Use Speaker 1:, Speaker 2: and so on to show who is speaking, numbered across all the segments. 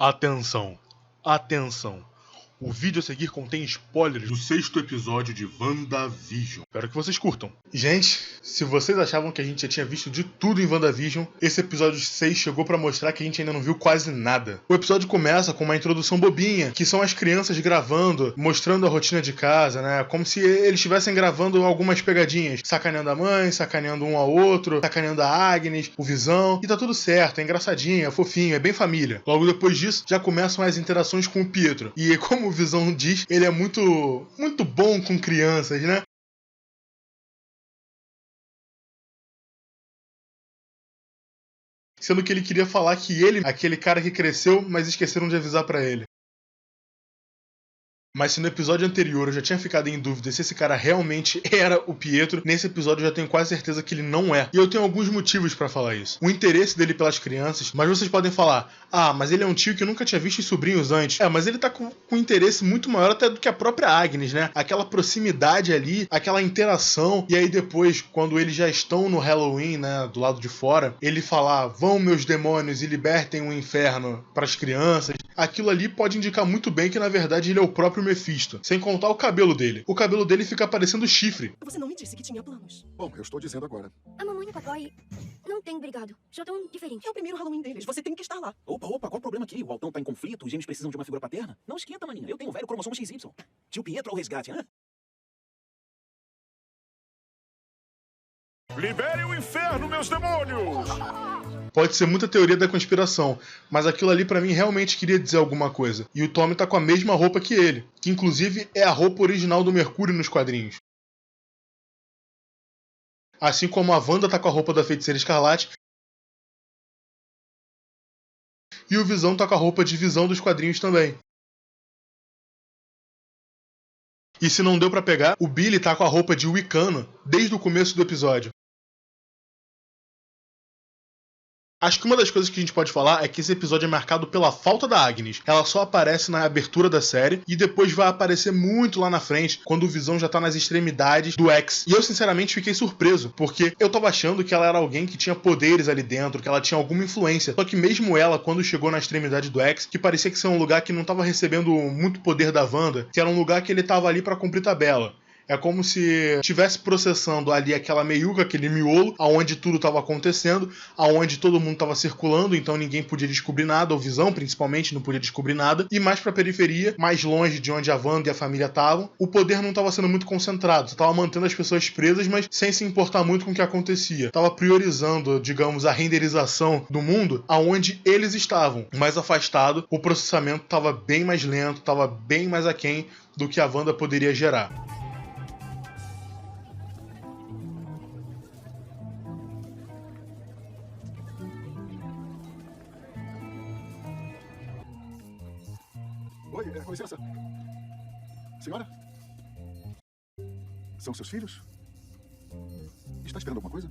Speaker 1: Atenção, atenção. O vídeo a seguir contém spoilers do 6º episódio de WandaVision. Espero que vocês curtam. Gente, se vocês achavam que a gente já tinha visto de tudo em WandaVision, esse episódio 6 chegou pra mostrar que a gente ainda não viu quase nada. O episódio começa com uma introdução bobinha, que são as crianças gravando, mostrando a rotina de casa, né? Como se eles estivessem gravando algumas pegadinhas, sacaneando a mãe, sacaneando um ao outro, sacaneando a Agnes, o Visão, e tá tudo certo, é engraçadinho, é fofinho, é bem família. Logo depois disso, já começam as interações com o Pietro. E como o Visão diz, ele é muito bom com crianças, né? Sendo que ele queria falar que ele, aquele cara que cresceu, mas esqueceram de avisar pra ele. Mas se no episódio anterior eu já tinha ficado em dúvida se esse cara realmente era o Pietro, nesse episódio eu já tenho quase certeza que ele não é. E eu tenho alguns motivos pra falar isso. O interesse dele pelas crianças, mas vocês podem falar, mas ele é um tio que nunca tinha visto os sobrinhos antes. Mas ele tá com um interesse muito maior até do que a própria Agnes, né? Aquela proximidade ali, aquela interação, e aí depois, quando eles já estão no Halloween, né, do lado de fora, ele falar, vão meus demônios e libertem o inferno pras crianças, aquilo ali pode indicar muito bem que na verdade ele é o próprio Mephisto, sem contar o cabelo dele. O cabelo dele fica parecendo chifre.
Speaker 2: Você não me disse que tinha planos.
Speaker 3: Bom, eu estou dizendo agora.
Speaker 4: A mamãe e o papai não têm brigado. Já tão diferentes.
Speaker 2: É o primeiro Halloween deles. Você tem que estar lá.
Speaker 5: Opa, qual o problema aqui? O Altão tá em conflito, os gêmeos precisam de uma figura paterna? Não esquenta, maninha. Eu tenho o velho cromossomo XY. Tio Pietro ao resgate, hã?
Speaker 3: Liberem o inferno, meus demônios!
Speaker 1: Pode ser muita teoria da conspiração, mas aquilo ali pra mim realmente queria dizer alguma coisa. E o Tommy tá com a mesma roupa que ele, que inclusive é a roupa original do Mercúrio nos quadrinhos. Assim como a Wanda tá com a roupa da Feiticeira Escarlate, e o Visão tá com a roupa de Visão dos quadrinhos também. E se não deu pra pegar, o Billy tá com a roupa de Wicano desde o começo do episódio. Acho que uma das coisas que a gente pode falar é que esse episódio é marcado pela falta da Agnes. Ela só aparece na abertura da série e depois vai aparecer muito lá na frente, quando o Visão já tá nas extremidades do X. E eu sinceramente fiquei surpreso, porque eu tava achando que ela era alguém que tinha poderes ali dentro, que ela tinha alguma influência. Só que mesmo ela, quando chegou na extremidade do X, que parecia que ser um lugar que não tava recebendo muito poder da Wanda, que era um lugar que ele tava ali pra cumprir tabela. É como se estivesse processando ali aquela meiuca, aquele miolo, aonde tudo estava acontecendo, aonde todo mundo estava circulando, então ninguém podia descobrir nada, o Visão principalmente não podia descobrir nada, e mais pra periferia, mais longe de onde a Wanda e a família estavam, o poder não estava sendo muito concentrado, só estava mantendo as pessoas presas, mas sem se importar muito com o que acontecia. Estava priorizando, digamos, a renderização do mundo aonde eles estavam, mais afastado, o processamento estava bem mais lento, estava bem mais aquém do que a Wanda poderia gerar.
Speaker 3: Oi, com licença. Senhora? São seus filhos? Está esperando alguma coisa?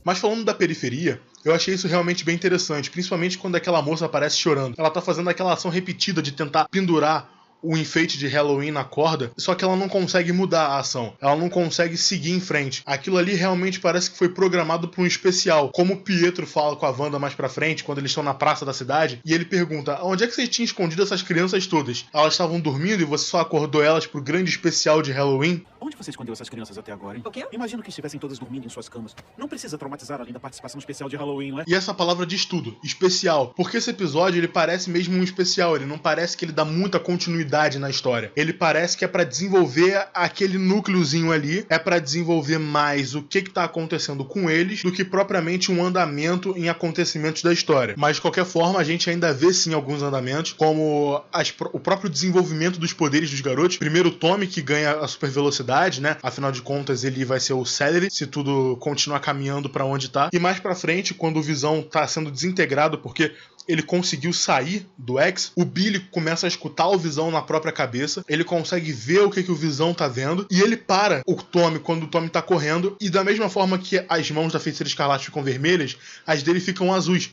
Speaker 1: Mas falando da periferia, eu achei isso realmente bem interessante, principalmente quando aquela moça aparece chorando. Ela tá fazendo aquela ação repetida de tentar pendurar o enfeite de Halloween na corda, só que ela não consegue mudar a ação, ela não consegue seguir em frente. Aquilo ali realmente parece que foi programado para um especial, como o Pietro fala com a Wanda mais pra frente, quando eles estão na praça da cidade, e ele pergunta, onde é que você tinha escondido essas crianças todas? Elas estavam dormindo e você só acordou elas pro grande especial de Halloween?
Speaker 5: Onde você escondeu essas crianças até agora, hein?
Speaker 2: O quê?
Speaker 5: Imagino que estivessem todas dormindo em suas camas. Não precisa traumatizar além da participação especial de Halloween, não é?
Speaker 1: E essa palavra diz tudo, especial, porque esse episódio ele parece mesmo um especial, ele não parece que ele dá muita continuidade na história. Ele parece que é pra desenvolver aquele núcleozinho ali, é pra desenvolver mais o que tá acontecendo com eles do que propriamente um andamento em acontecimentos da história. Mas de qualquer forma, a gente ainda vê sim alguns andamentos, como o próprio desenvolvimento dos poderes dos garotos. Primeiro o Tommy, que ganha a super velocidade, né? Afinal de contas, ele vai ser o Celery, se tudo continuar caminhando pra onde tá. E mais pra frente, quando o Visão tá sendo desintegrado, porque ele conseguiu sair do X, o Billy começa a escutar o Visão na própria cabeça, ele consegue ver o que o Visão tá vendo, e ele para o Tommy quando o Tommy tá correndo, e da mesma forma que as mãos da Feiticeira Escarlate ficam vermelhas, as dele ficam azuis.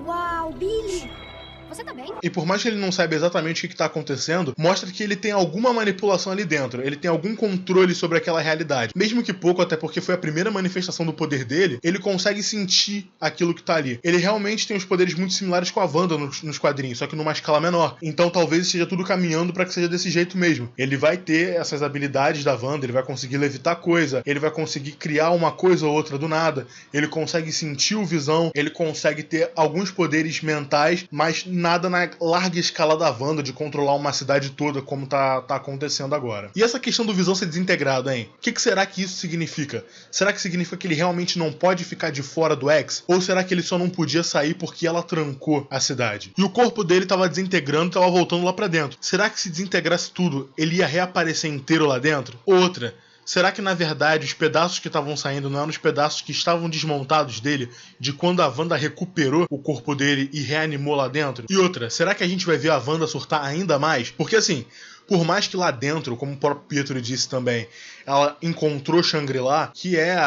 Speaker 4: Uau, Billy! Você tá bem?
Speaker 1: E por mais que ele não saiba exatamente o que tá acontecendo, mostra que ele tem alguma manipulação ali dentro. Ele tem algum controle sobre aquela realidade. Mesmo que pouco, até porque foi a primeira manifestação do poder dele, ele consegue sentir aquilo que tá ali. Ele realmente tem os poderes muito similares com a Wanda nos quadrinhos, só que numa escala menor. Então talvez esteja tudo caminhando pra que seja desse jeito mesmo. Ele vai ter essas habilidades da Wanda, ele vai conseguir levitar coisa, ele vai conseguir criar uma coisa ou outra do nada, ele consegue sentir o Visão, ele consegue ter alguns poderes mentais, mas nada na larga escala da Wanda de controlar uma cidade toda como tá acontecendo agora. E essa questão do Visão ser desintegrado, hein? O que será que isso significa? Será que significa que ele realmente não pode ficar de fora do X? Ou será que ele só não podia sair porque ela trancou a cidade? E o corpo dele tava desintegrando, tava voltando lá pra dentro. Será que se desintegrasse tudo, ele ia reaparecer inteiro lá dentro? Outra, será que na verdade os pedaços que estavam saindo não eram os pedaços que estavam desmontados dele, de quando a Wanda recuperou o corpo dele e reanimou lá dentro? E outra, será que a gente vai ver a Wanda surtar ainda mais? Porque assim, por mais que lá dentro, como o próprio Pietro disse também, ela encontrou Shangri-La, que é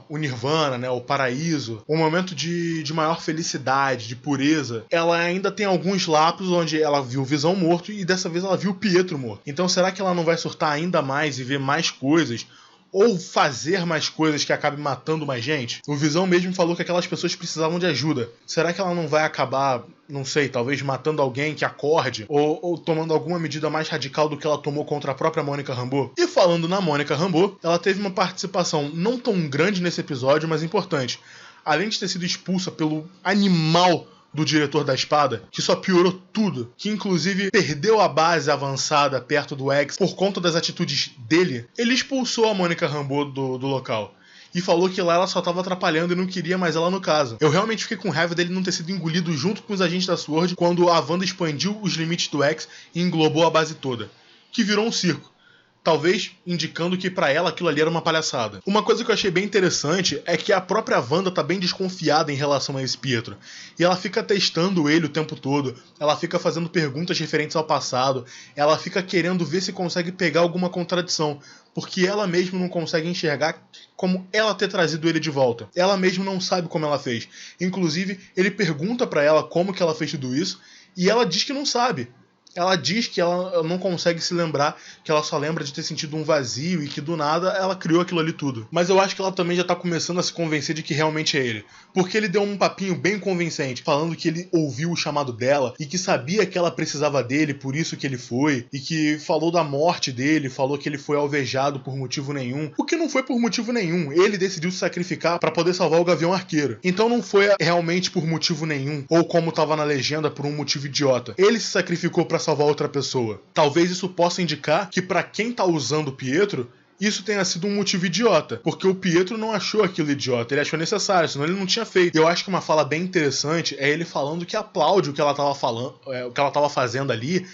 Speaker 1: o Nirvana, né, o paraíso, um momento de maior felicidade, de pureza, ela ainda tem alguns lapsos onde ela viu o Visão morto e dessa vez ela viu o Pietro morto. Então será que ela não vai surtar ainda mais e ver mais coisas? Ou fazer mais coisas que acabem matando mais gente? O Visão mesmo falou que aquelas pessoas precisavam de ajuda. Será que ela não vai acabar, não sei, talvez matando alguém que acorde? Ou tomando alguma medida mais radical do que ela tomou contra a própria Mônica Rambeau? E falando na Mônica Rambeau, ela teve uma participação não tão grande nesse episódio, mas importante. Além de ter sido expulsa pelo animal do diretor da espada, que só piorou tudo, que inclusive perdeu a base avançada perto do X por conta das atitudes dele, ele expulsou a Mônica Rambeau do local. E falou que lá ela só tava atrapalhando e não queria mais ela no caso. Eu realmente fiquei com raiva dele não ter sido engolido junto com os agentes da SWORD quando a Wanda expandiu os limites do X e englobou a base toda. Que virou um circo. Talvez indicando que pra ela aquilo ali era uma palhaçada. Uma coisa que eu achei bem interessante é que a própria Wanda tá bem desconfiada em relação a esse Pietro. E ela fica testando ele o tempo todo, ela fica fazendo perguntas referentes ao passado, ela fica querendo ver se consegue pegar alguma contradição, porque ela mesma não consegue enxergar como ela ter trazido ele de volta. Ela mesma não sabe como ela fez. Inclusive, ele pergunta pra ela como que ela fez tudo isso, e ela diz que não sabe. Ela diz que ela não consegue se lembrar, que ela só lembra de ter sentido um vazio e que do nada ela criou aquilo ali tudo. Mas eu acho que ela também já tá começando a se convencer de que realmente é ele. Porque ele deu um papinho bem convincente, falando que ele ouviu o chamado dela e que sabia que ela precisava dele, por isso que ele foi, e que falou da morte dele, falou que ele foi alvejado por motivo nenhum, o que não foi por motivo nenhum. Ele decidiu se sacrificar pra poder salvar o Gavião Arqueiro. Então não foi realmente por motivo nenhum, ou como tava na legenda, por um motivo idiota. Ele se sacrificou pra salvar outra pessoa. Talvez isso possa indicar que pra quem tá usando o Pietro, isso tenha sido um motivo idiota, porque o Pietro não achou aquilo idiota, ele achou necessário, senão ele não tinha feito. Eu acho que uma fala bem interessante é ele falando que aplaude o que ela tava falando, o que ela tava fazendo ali,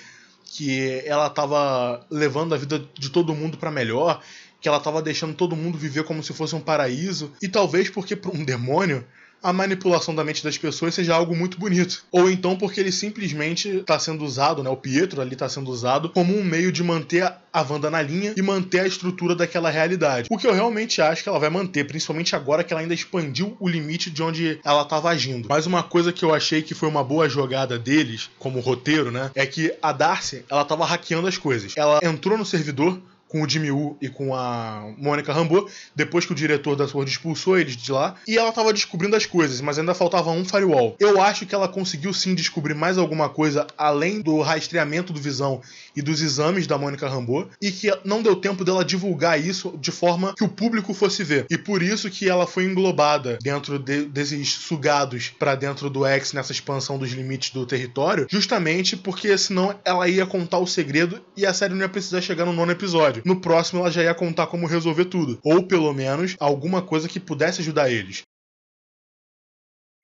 Speaker 1: que ela tava levando a vida de todo mundo pra melhor, que ela tava deixando todo mundo viver como se fosse um paraíso, e talvez porque pra um demônio a manipulação da mente das pessoas seja algo muito bonito. Ou então porque ele simplesmente está sendo usado, né, o Pietro ali está sendo usado como um meio de manter a Wanda na linha e manter a estrutura daquela realidade. O que eu realmente acho que ela vai manter, principalmente agora que ela ainda expandiu o limite de onde ela estava agindo. Mas uma coisa que eu achei que foi uma boa jogada deles, como roteiro, né, é que a Darcy, ela estava hackeando as coisas. Ela entrou no servidor com o Jimmy Woo e com a Mônica Rambeau, depois que o diretor da SWORD expulsou eles de lá, e ela tava descobrindo as coisas, mas ainda faltava um firewall. Eu acho que ela conseguiu sim descobrir mais alguma coisa além do rastreamento do Visão e dos exames da Mônica Rambeau, e que não deu tempo dela divulgar isso de forma que o público fosse ver. E por isso que ela foi englobada dentro desses sugados pra dentro do X nessa expansão dos limites do território, justamente porque senão ela ia contar o segredo e a série não ia precisar chegar no 9º episódio. No próximo ela já ia contar como resolver tudo, ou pelo menos alguma coisa que pudesse ajudar eles.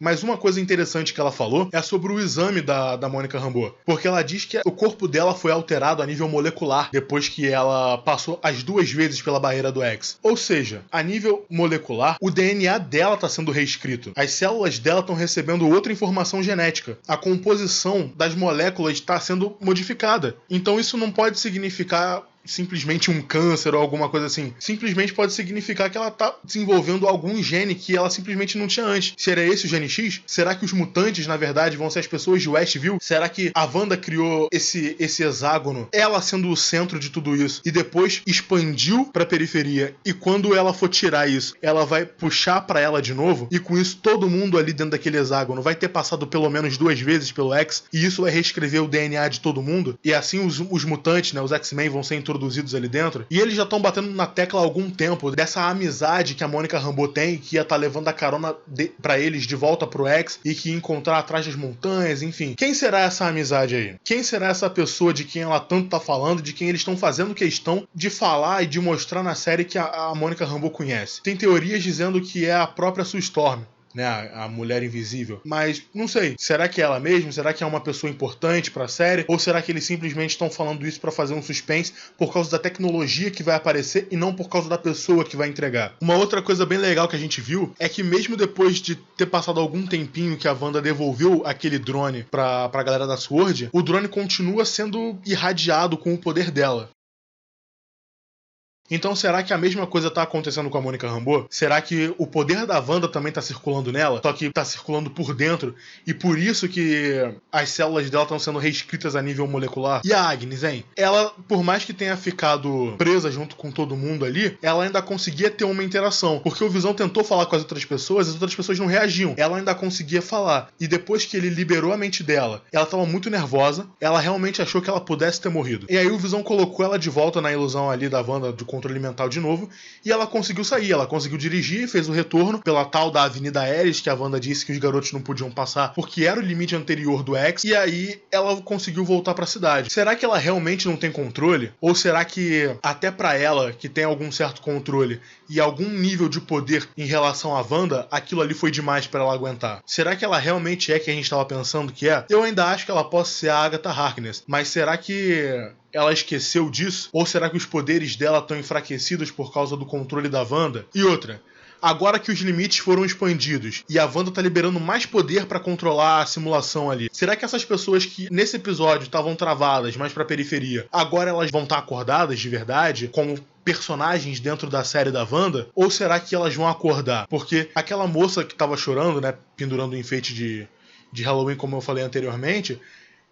Speaker 1: Mas uma coisa interessante que ela falou é sobre o exame da Mônica Rambeau, porque ela diz que o corpo dela foi alterado a nível molecular depois que ela passou as 2 vezes pela barreira do X. Ou seja, a nível molecular, o DNA dela está sendo reescrito. As células dela estão recebendo outra informação genética. A composição das moléculas está sendo modificada. Então isso não pode significar simplesmente um câncer ou alguma coisa assim. Simplesmente pode significar que ela tá desenvolvendo algum gene que ela simplesmente não tinha antes. Será esse o gene X? Será que os mutantes, na verdade, vão ser as pessoas de Westview? Será que a Wanda criou esse hexágono, ela sendo o centro de tudo isso, e depois expandiu pra periferia, e quando ela for tirar isso, ela vai puxar pra ela de novo, e com isso todo mundo ali dentro daquele hexágono vai ter passado pelo menos 2 vezes pelo X, e isso vai reescrever o DNA de todo mundo, e assim os mutantes, né, os X-Men vão ser introduzidos ali dentro, e eles já estão batendo na tecla há algum tempo dessa amizade que a Mônica Rambeau tem, que ia estar levando a carona pra eles de volta pro X, e que ia encontrar atrás das montanhas, enfim. Quem será essa amizade aí? Quem será essa pessoa de quem ela tanto tá falando, de quem eles estão fazendo questão de falar e de mostrar na série que a Mônica Rambeau conhece? Tem teorias dizendo que é a própria Sue Storm, né, a Mulher Invisível. Mas, não sei, será que é ela mesma? Será que é uma pessoa importante pra série? Ou será que eles simplesmente estão falando isso pra fazer um suspense por causa da tecnologia que vai aparecer e não por causa da pessoa que vai entregar? Uma outra coisa bem legal que a gente viu é que mesmo depois de ter passado algum tempinho que a Wanda devolveu aquele drone pra galera da SWORD, o drone continua sendo irradiado com o poder dela. Então será que a mesma coisa tá acontecendo com a Mônica Rambeau? Será que o poder da Wanda também tá circulando nela? Só que tá circulando por dentro e por isso que as células dela estão sendo reescritas a nível molecular? E a Agnes, hein? Ela, por mais que tenha ficado presa junto com todo mundo ali, ela ainda conseguia ter uma interação. Porque o Visão tentou falar com as outras pessoas não reagiam. Ela ainda conseguia falar. E depois que ele liberou a mente dela, ela tava muito nervosa, ela realmente achou que ela pudesse ter morrido. E aí o Visão colocou ela de volta na ilusão ali da Wanda de controle mental de novo, e ela conseguiu sair, ela conseguiu dirigir, fez o retorno pela tal da Avenida Ares, que a Wanda disse que os garotos não podiam passar porque era o limite anterior do X, e aí ela conseguiu voltar pra cidade. Será que ela realmente não tem controle? Ou será que até pra ela, que tem algum certo controle e algum nível de poder em relação à Wanda, aquilo ali foi demais pra ela aguentar? Será que ela realmente é que a gente tava pensando que é? Eu ainda acho que ela possa ser a Agatha Harkness, mas será que ela esqueceu disso? Ou será que os poderes dela estão enfraquecidos por causa do controle da Wanda? E outra, agora que os limites foram expandidos e a Wanda tá liberando mais poder pra controlar a simulação ali, será que essas pessoas que nesse episódio estavam travadas mais pra periferia, agora elas vão estar acordadas de verdade, como personagens dentro da série da Wanda? Ou será que elas vão acordar? Porque aquela moça que tava chorando, né, pendurando o enfeite de Halloween, como eu falei anteriormente,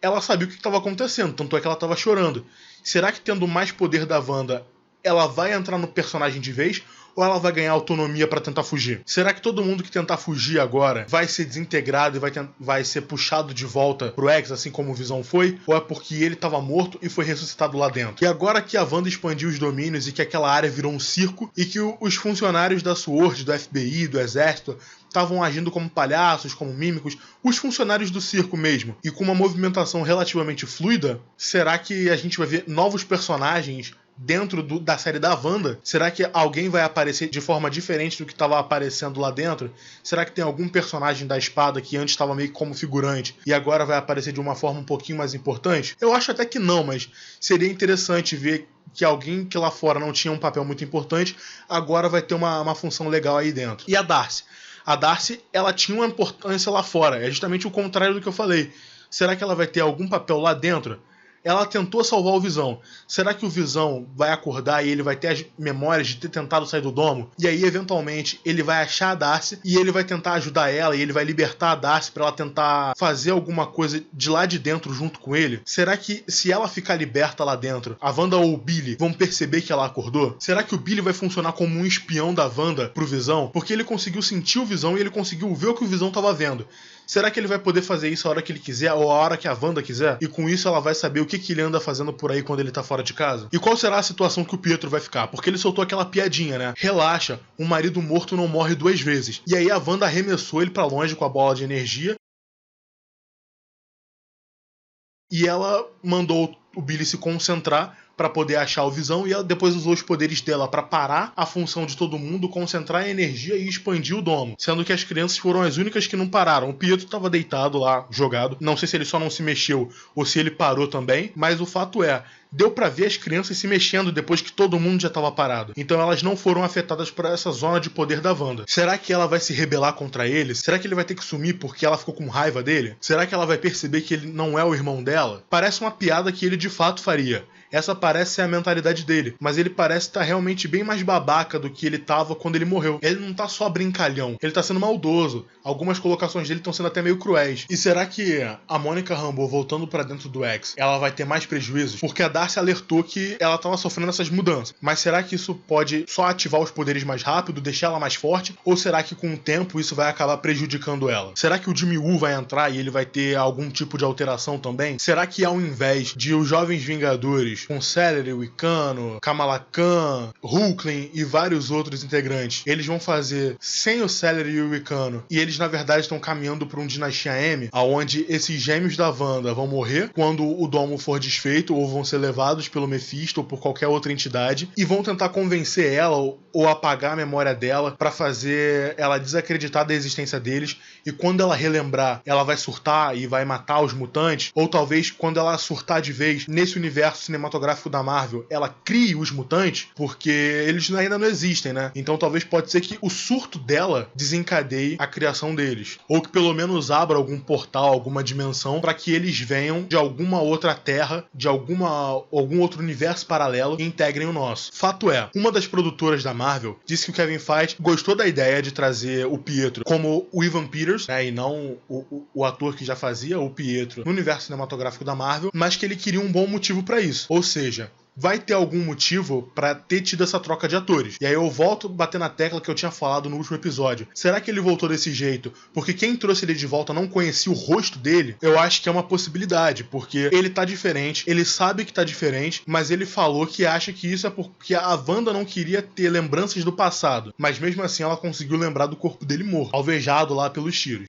Speaker 1: ela sabia o que estava acontecendo, tanto é que ela estava chorando. Será que tendo mais poder da Wanda, ela vai entrar no personagem de vez? Ou ela vai ganhar autonomia pra tentar fugir? Será que todo mundo que tentar fugir agora vai ser desintegrado e vai ser puxado de volta pro X, assim como o Visão foi? Ou é porque ele estava morto e foi ressuscitado lá dentro? E agora que a Wanda expandiu os domínios e que aquela área virou um circo e que os funcionários da SWORD, do FBI, do Exército estavam agindo como palhaços, como mímicos, os funcionários do circo mesmo, e com uma movimentação relativamente fluida, será que a gente vai ver novos personagens dentro da série da Wanda? Será que alguém vai aparecer de forma diferente do que estava aparecendo lá dentro? Será que tem algum personagem da espada que antes estava meio que como figurante e agora vai aparecer de uma forma um pouquinho mais importante? Eu acho até que não, mas seria interessante ver que alguém que lá fora não tinha um papel muito importante agora vai ter uma função legal aí dentro. E a Darcy? A Darcy, ela tinha uma importância lá fora, é justamente o contrário do que eu falei. Será que ela vai ter algum papel lá dentro? Ela tentou salvar o Visão. Será que o Visão vai acordar e ele vai ter as memórias de ter tentado sair do domo? E aí, eventualmente, ele vai achar a Darcy e ele vai tentar ajudar ela e ele vai libertar a Darcy pra ela tentar fazer alguma coisa de lá de dentro junto com ele? Será que, se ela ficar liberta lá dentro, a Wanda ou o Billy vão perceber que ela acordou? Será que o Billy vai funcionar como um espião da Wanda pro Visão? Porque ele conseguiu sentir o Visão e ele conseguiu ver o que o Visão tava vendo. Será que ele vai poder fazer isso a hora que ele quiser ou a hora que a Wanda quiser? E com isso ela vai saber o que ele anda fazendo por aí quando ele tá fora de casa? E qual será a situação que o Pietro vai ficar? Porque ele soltou aquela piadinha, né? Relaxa, um marido morto não morre 2 vezes. E aí a Wanda arremessou ele pra longe com a bola de energia. E ela mandou o Billy se concentrar para poder achar o Visão, e ela depois usou os poderes dela para parar a função de todo mundo, concentrar a energia e expandir o domo, sendo que as crianças foram as únicas que não pararam. O Pietro estava deitado lá, jogado, não sei se ele só não se mexeu ou se ele parou também, mas o fato é, deu pra ver as crianças se mexendo depois que todo mundo já tava parado. Então elas não foram afetadas por essa zona de poder da Wanda. Será que ela vai se rebelar contra ele? Será que ele vai ter que sumir porque ela ficou com raiva dele? Será que ela vai perceber que ele não é o irmão dela? Parece uma piada que ele de fato faria. Essa parece ser a mentalidade dele, mas ele parece estar realmente bem mais babaca do que ele tava quando ele morreu. Ele não tá só brincalhão, ele tá sendo maldoso. Algumas colocações dele estão sendo até meio cruéis. E será que a Monica Rambeau voltando pra dentro do X, ela vai ter mais prejuízos? Porque a Darcy alertou que ela tava sofrendo essas mudanças. Mas será que isso pode só ativar os poderes mais rápido, deixar ela mais forte? Ou será que com o tempo isso vai acabar prejudicando ela? Será que o Jimmy Woo vai entrar e ele vai ter algum tipo de alteração também? Será que ao invés de os Jovens Vingadores com Celery, Wicano, Kamala Khan, Hulkling e vários outros integrantes, eles vão fazer sem o Celery e o Wicano, e eles na verdade estão caminhando para um Dinastia M, aonde esses gêmeos da Wanda vão morrer quando o domo for desfeito, ou vão ser levados pelo Mephisto ou por qualquer outra entidade, e vão tentar convencer ela ou apagar a memória dela para fazer ela desacreditar da existência deles, e quando ela relembrar, ela vai surtar e vai matar os mutantes, ou talvez quando ela surtar de vez nesse universo cinematográfico da Marvel, ela crie os mutantes, porque eles ainda não existem, né? Então talvez pode ser que o surto dela desencadeie a criação deles, ou que pelo menos abra algum portal, alguma dimensão, para que eles venham de alguma outra terra, de algum outro universo paralelo e integrem o nosso. Fato é, uma das produtoras da Marvel disse que o Kevin Feige gostou da ideia de trazer o Pietro como o Evan Peters, né, e não o ator que já fazia o Pietro no universo cinematográfico da Marvel, mas que ele queria um bom motivo para isso. Ou seja, vai ter algum motivo pra ter tido essa troca de atores. E aí eu volto a bater na tecla que eu tinha falado no último episódio. Será que ele voltou desse jeito porque quem trouxe ele de volta não conhecia o rosto dele? Eu acho que é uma possibilidade, porque ele tá diferente, ele sabe que tá diferente, mas ele falou que acha que isso é porque a Wanda não queria ter lembranças do passado. Mas mesmo assim ela conseguiu lembrar do corpo dele morto, alvejado lá pelos tiros.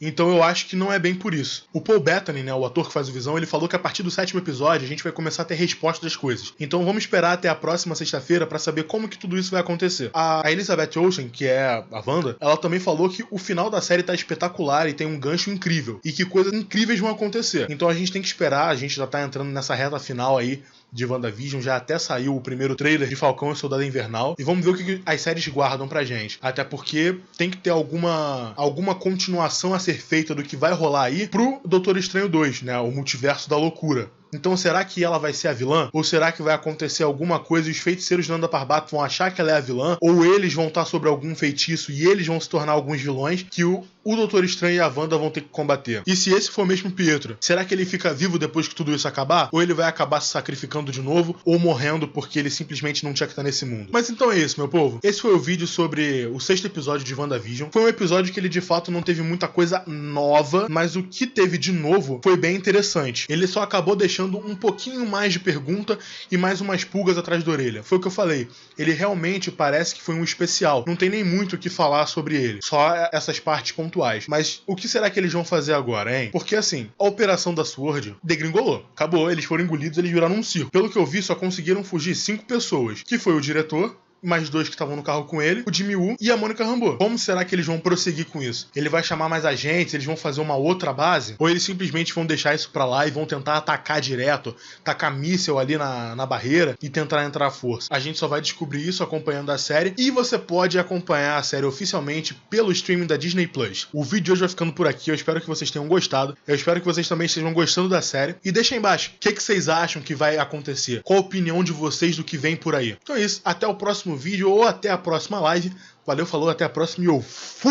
Speaker 1: Então eu acho que não é bem por isso. O Paul Bettany, né, o ator que faz o Visão, ele falou que a partir do 7º episódio a gente vai começar a ter resposta das coisas. Então vamos esperar até a próxima sexta-feira pra saber como que tudo isso vai acontecer. A Elizabeth Olsen, que é a Wanda, ela também falou que o final da série tá espetacular e tem um gancho incrível. E que coisas incríveis vão acontecer. Então a gente tem que esperar, a gente já tá entrando nessa reta final aí de WandaVision, já até saiu o primeiro trailer de Falcão e Soldado Invernal, e vamos ver o que as séries guardam pra gente. Até porque tem que ter alguma continuação a ser feita do que vai rolar aí pro Doutor Estranho 2, né, o Multiverso da Loucura. Então será que ela vai ser a vilã? Ou será que vai acontecer alguma coisa e os feiticeiros de Nanda Parbat vão achar que ela é a vilã? Ou eles vão estar sobre algum feitiço e eles vão se tornar alguns vilões que o Doutor Estranho e a Wanda vão ter que combater? E se esse for mesmo Pietro, será que ele fica vivo depois que tudo isso acabar? Ou ele vai acabar se sacrificando de novo? Ou morrendo porque ele simplesmente não tinha que estar nesse mundo? Mas então é isso, meu povo. Esse foi o vídeo sobre o 6º episódio de WandaVision. Foi um episódio que ele de fato não teve muita coisa nova, mas o que teve de novo foi bem interessante. Ele só acabou deixando um pouquinho mais de pergunta e mais umas pulgas atrás da orelha. Foi o que eu falei. Ele realmente parece que foi um especial. Não tem nem muito o que falar sobre ele. Só essas partes pontuais. Mas o que será que eles vão fazer agora, hein? Porque assim, a operação da SWORD degringolou. Acabou, eles foram engolidos, eles viraram um circo. Pelo que eu vi, só conseguiram fugir 5 pessoas. Que foi o diretor, mais 2 que estavam no carro com ele, o Jimmy Woo e a Monica Rambeau. Como será que eles vão prosseguir com isso? Ele vai chamar mais agentes? Eles vão fazer uma outra base? Ou eles simplesmente vão deixar isso pra lá e vão tentar atacar direto, tacar míssel ali na barreira e tentar entrar à força? A gente só vai descobrir isso acompanhando a série, e você pode acompanhar a série oficialmente pelo streaming da Disney Plus. O vídeo de hoje vai ficando por aqui, eu espero que vocês tenham gostado, eu espero que vocês também estejam gostando da série, e deixa aí embaixo, o que vocês acham que vai acontecer? Qual a opinião de vocês do que vem por aí? Então é isso, até o próximo vídeo ou até a próxima live. Valeu, falou, até a próxima e eu fui!